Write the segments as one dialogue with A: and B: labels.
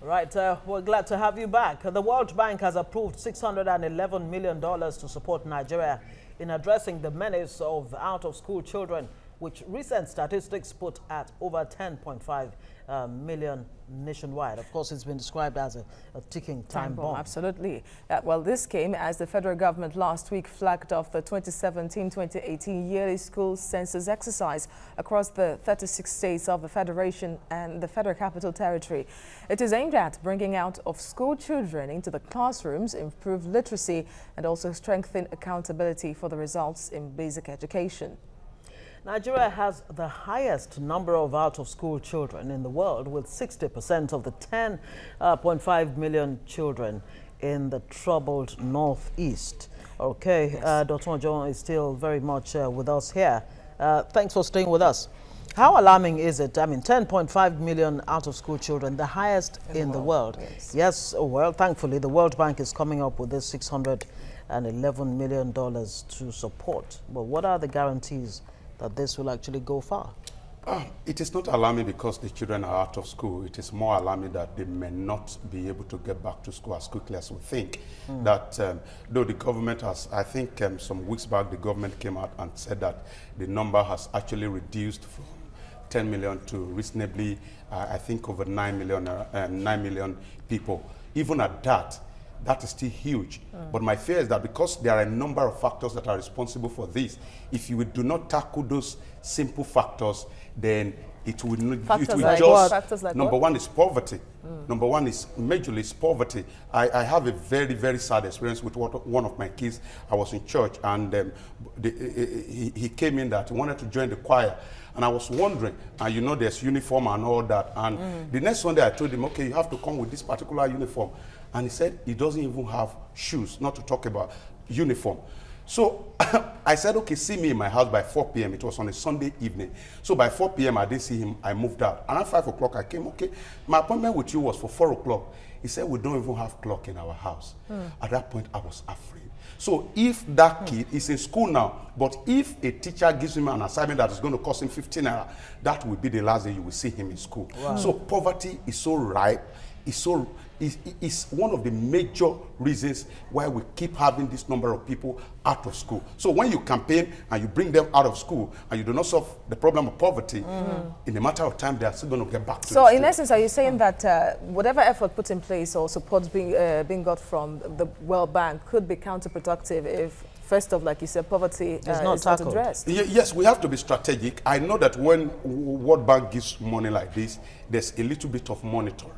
A: Right, we're glad to have you back. The World Bank has approved $611 million to support Nigeria in addressing the menace of out-of-school children, which recent statistics put at over 10.5 million nationwide. Of course, it's been described as a ticking time bomb.
B: Absolutely. Well, this came as the federal government last week flagged off the 2017-2018 yearly school census exercise across the 36 states of the Federation and the Federal Capital Territory. It is aimed at bringing out-of-school children into the classrooms, improve literacy, and also strengthen accountability for the results in basic education.
A: Nigeria has the highest number of out-of-school children in the world, with 60% of the 10.5 million children in the troubled northeast. Okay, yes. Dr. John is still very much with us here. Thanks for staying with us. How alarming is it? I mean, 10.5 million out-of-school children, the highest in the world. Yes, well, thankfully, the World Bank is coming up with this $611 million to support. But what are the guarantees that this will actually go far?
C: It is not alarming because the children are out of school. It is more alarming that they may not be able to get back to school as quickly as we think. That though the government has, I think some weeks back, the government came out and said that the number has actually reduced from 10 million to reasonably, I think, over 9 million people. Even at that, that is still huge. But my fear is that because there are a number of factors that are responsible for this, if you do not tackle those simple factors, then it will just, number one is poverty. Number one is majorly is poverty. I have a very, very sad experience with one of my kids. I was in church and he came in that he wanted to join the choir. And I was wondering, and you know there's uniform and all that. And the next Sunday I told him, okay, you have to come with this particular uniform. And he said he doesn't even have shoes, not to talk about uniform. So I said, okay, see me in my house by 4 p.m. It was on a Sunday evening. So by 4 p.m. I didn't see him. I moved out. And at 5 o'clock I came, okay, my appointment with you was for 4 o'clock. He said, we don't even have clock in our house. At that point, I was afraid. So if that kid is in school now, but if a teacher gives him an assignment that is going to cost him 15 hours, that will be the last day you will see him in school. Wow. So poverty is so ripe, is one of the major reasons why we keep having this number of people out of school. So when you campaign and you bring them out of school and you do not solve the problem of poverty, in a matter of time, they are still going to get back to
B: So in essence, are you saying that whatever effort put in place or support being got from the World Bank could be counterproductive if, first off, like you said, poverty is not addressed?
C: Yes, we have to be strategic. I know that when World Bank gives money like this, there's a little bit of monitoring.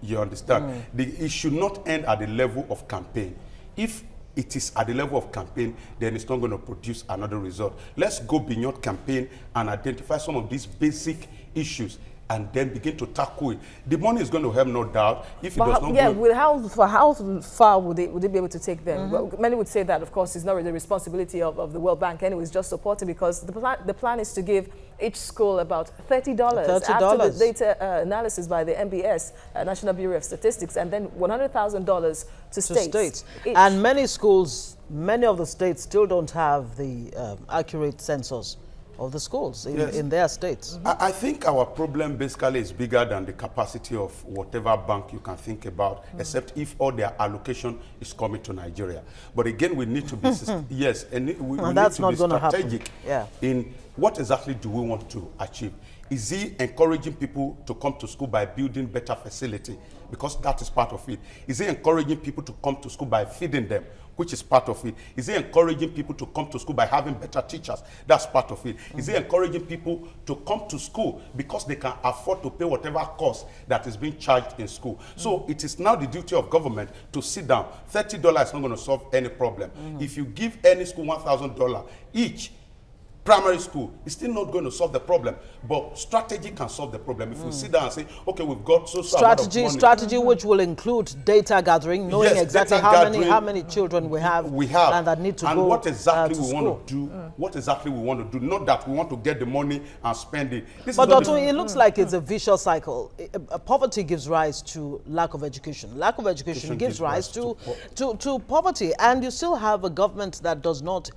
C: You understand? It should not end at the level of campaign. If it is at the level of campaign, then it's not going to produce another result. Let's go beyond campaign and identify some of these basic issues and then begin to tackle it. The money is going to help, no doubt. If it does not
B: how far would they be able to take them? Well, many would say that, of course, it's not really the responsibility of the World Bank anyway, it's just supporting, because the plan is to give each school about $30 after the data analysis by the NBS, National Bureau of Statistics, and then $100,000 to states.
A: And many schools, many of the states still don't have the accurate census of the schools in their states.
C: I think our problem basically is bigger than the capacity of whatever bank you can think about, except if all their allocation is coming to Nigeria. But again, we need to be yes, and we need to be strategic in what exactly do we want to achieve. Is he encouraging people to come to school by building better facility? Because that is part of it. Is he encouraging people to come to school by feeding them? Which is part of it. Is he encouraging people to come to school by having better teachers? That's part of it. Is he encouraging people to come to school because they can afford to pay whatever cost that is being charged in school? So it is now the duty of government to sit down. $30 is not going to solve any problem. If you give any school $1,000 each, primary school, is still not going to solve the problem, but strategy can solve the problem. If we sit down and say, okay, we've got
A: strategy which will include data gathering, knowing exactly how many children we have and that need to go
C: what exactly we want to do, what exactly we want to do, not that we want to get the money and spend it.
A: But Dr. it looks like it's a vicious cycle. Poverty gives rise to lack of education. Lack of education gives rise to poverty, and you still have a government that does not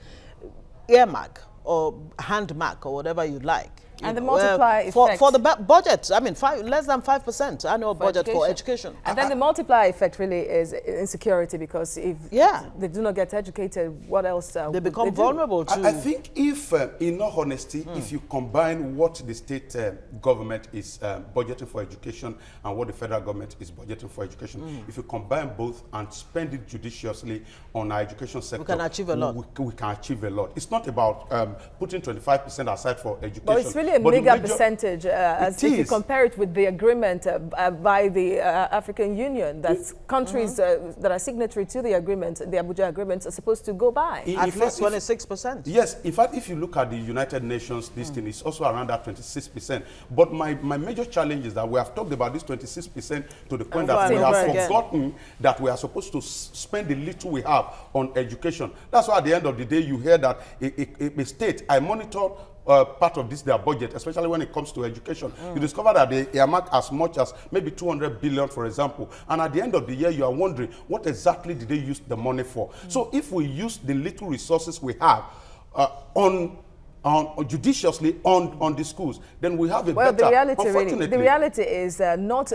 A: earmark or hand mark or whatever you like
B: And the multiplier effect.
A: For the budget, I mean, less than 5% annual budget for education.
B: And then the multiplier effect really is insecurity, because if they do not get educated, what else?
A: They become vulnerable to...
C: I think if, in all honesty, if you combine what the state government is budgeting for education and what the federal government is budgeting for education, if you combine both and spend it judiciously on our education sector,
A: we can achieve a lot.
C: We can achieve a lot. It's not about putting 25% aside for education.
B: But it's really a mega percentage, as if you compare it with the agreement by the African Union, that countries that are signatory to the agreement, the Abuja agreement, are supposed to go by.
A: At least 26%.
C: Yes, in fact, if you look at the United Nations, this thing is also around that 26%. But my major challenge is that we have talked about this 26% to the point that we have forgotten that we are supposed to spend the little we have on education. That's why at the end of the day, you hear that a state, I monitor part of their budget, especially when it comes to education. You discover that they earmark as much as maybe 200 billion, for example. And at the end of the year, you are wondering, what exactly did they use the money for? So if we use the little resources we have judiciously on the schools, then we have a better.
B: The reality is not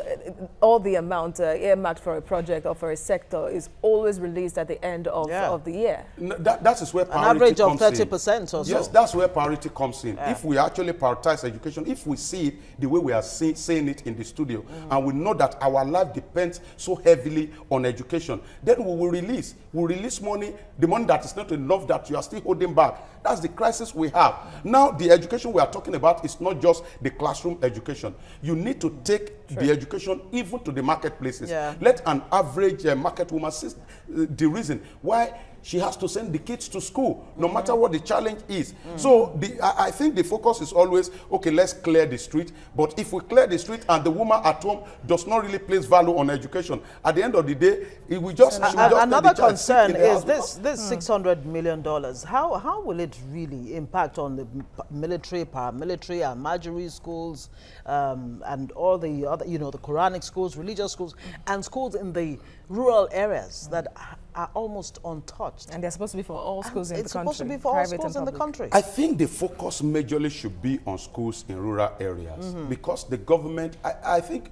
B: all the amount earmarked for a project or for a sector is always released at the end of the year.
C: That is where priority
A: an average of
C: comes
A: 30%
C: in.
A: or so.
C: Yes, that's where priority comes in. If we actually prioritize education, if we see it the way we are saying it in the studio, and we know that our life depends so heavily on education, then we will release. We'll release money, the money that is not enough that you are still holding back. That's the crisis we have. Now, the education we are talking about is not just the classroom education. You need to take the education even to the marketplaces. Let an average market woman see the reason why she has to send the kids to school, no matter what the challenge is. So I think the focus is always, okay, let's clear the street. But if we clear the street and the woman at home does not really place value on education, at the end of the day, it will just...
A: Another concern is this $600 million. How will it really impact on the military, paramilitary, and Almajiri schools, and all the other, the Quranic schools, religious schools, and schools in the rural areas that are almost untouched?
B: And they're supposed to be for all schools in the country.
A: It's supposed to be for all schools in the country.
C: I think the focus majorly should be on schools in rural areas, because the government, I think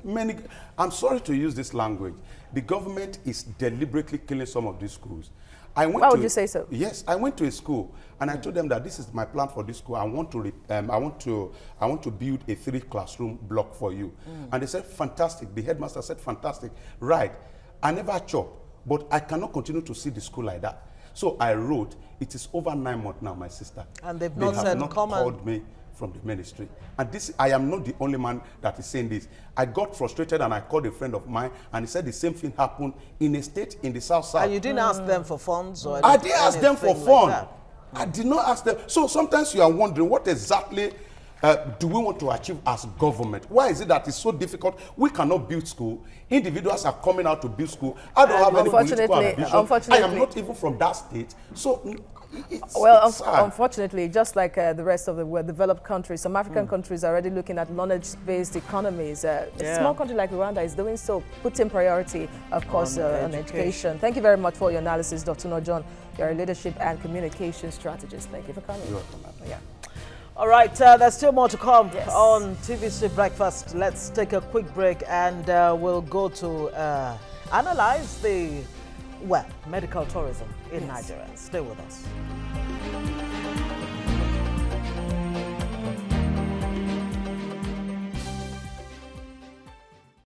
C: I'm sorry to use this language, the government is deliberately killing some of these schools.
B: Why would you say so?
C: Yes, I went to a school and I told them that this is my plan for this school. I want to build a 3-classroom block for you. And they said, fantastic. The headmaster said, fantastic. Right. I never chopped, but I cannot continue to see the school like that. So I wrote, it is over 9 months now, my sister.
A: And they've not said,
C: called me from the ministry. And I am not the only man that is saying this. I got frustrated and I called a friend of mine and he said the same thing happened in a state in the south.
A: And you didn't ask them for funds? Or
C: I did ask them for funds. I did not ask them. So sometimes you are wondering, what exactly do we want to achieve as government? Why is it that it's so difficult? We cannot build school. Individuals are coming out to build school. I don't have any political ambition. I am not even from that state. So
B: unfortunately, just like the rest of the world, developed countries, some African countries are already looking at knowledge-based economies. A small country like Rwanda is doing so, putting priority, of course, on education. Thank you very much for your analysis, Dr. Nojon. You're a leadership and communication strategist. Thank you for coming.
C: You're welcome.
B: Yeah.
A: All right, there's still more to come on TVC Breakfast. Let's take a quick break and we'll go to analyze the, medical tourism in Nigeria. Stay with us.